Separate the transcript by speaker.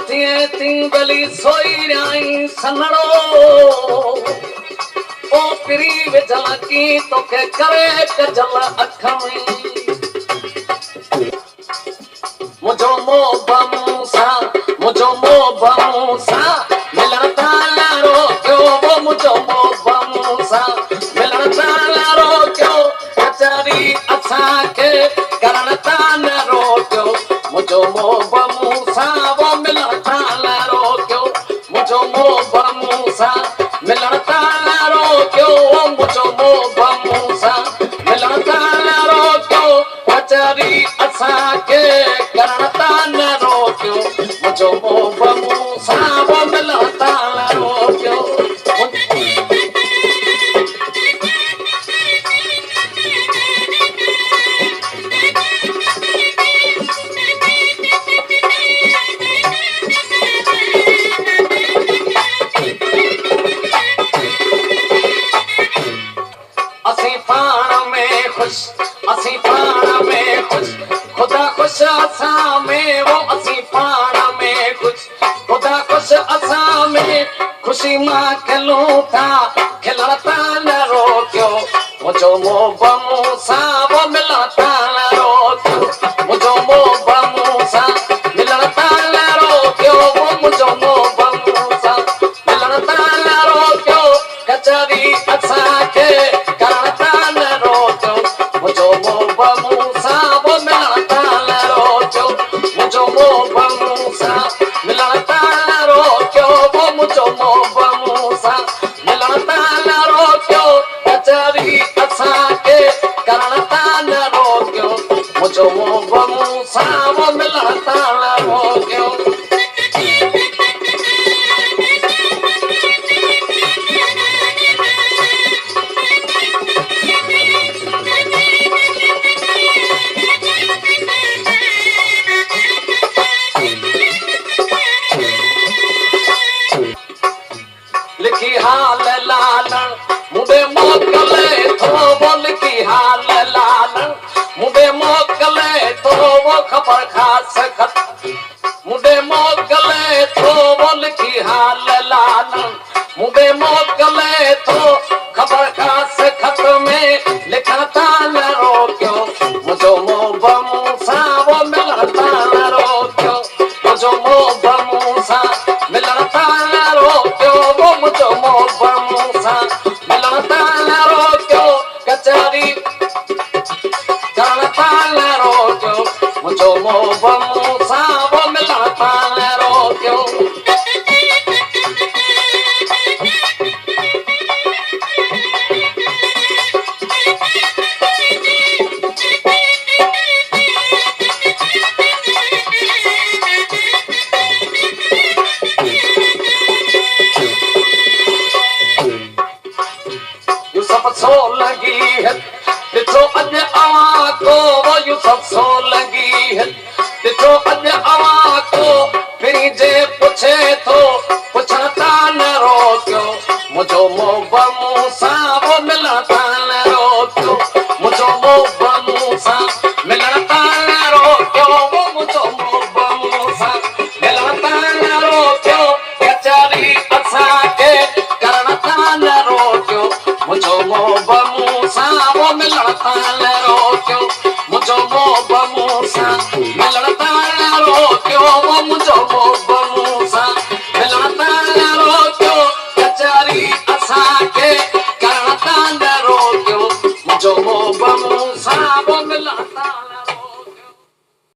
Speaker 1: थिए थी गली सोई रही सनड़ो ओ पिरी विझल की तोखे करे कजल अख में मुझो मोह मूसा मुझो मोह मूसा मिलण तारो क्यों वो मुझो मोह मूसा मिलण तारो क्यों कचरी असा के करण तारो क्यों मुझो मोह मूसा वो मिलण तारो क्यों मुझो मोह मूसा मिलण तारो क्यों वो मुझो मोह मूसा मिलण तारो क्यों कचरी असा के करण तारो क्यों मुझो मोह मूसा वो मिलण तारो क्यों असी पाण में खुश असी पाण में खुश खुदा खुश असा में वो असी पाण में खुश खुदा खुश असा में खुशी मां खिलूं था खिलण तान रोकियो मुझो मोह मूसा वो मिलण तान रोकियो मुझो मोह मूसा मिलण तान रोकियो वो मुझो मोह मूसा मिलण तान रोकियो कचरी असा के करण तान रोकियो मुझो मोह मूसा वो मिलण तान रोकियो मुझो मोह मूसा मिलण तान रोकियो वो मुझो मोह मूसा मिलण तान रोकियो कचरी असा के करण तान रोकियो मुझो मोह मूसा वो मिलण तान रोकियो लिखी हाल लालन मुझे मोकले थो वो लिखी हाल लालन मुझे मोकले थो वो खबर खास खत मुझे मोकले थो वो लिखी हाल लालन मुझे मोकले थो खबर खास खत में लिखण तान रोकियो मुझो मोह मूसा वो मिलण तान रोकियो मुझो मोह मूसा मिलण तान रोकियो वो मुझो मोह मूसा मिलण तान रोकियो कचरी करण तान रोकियो मुझो मोह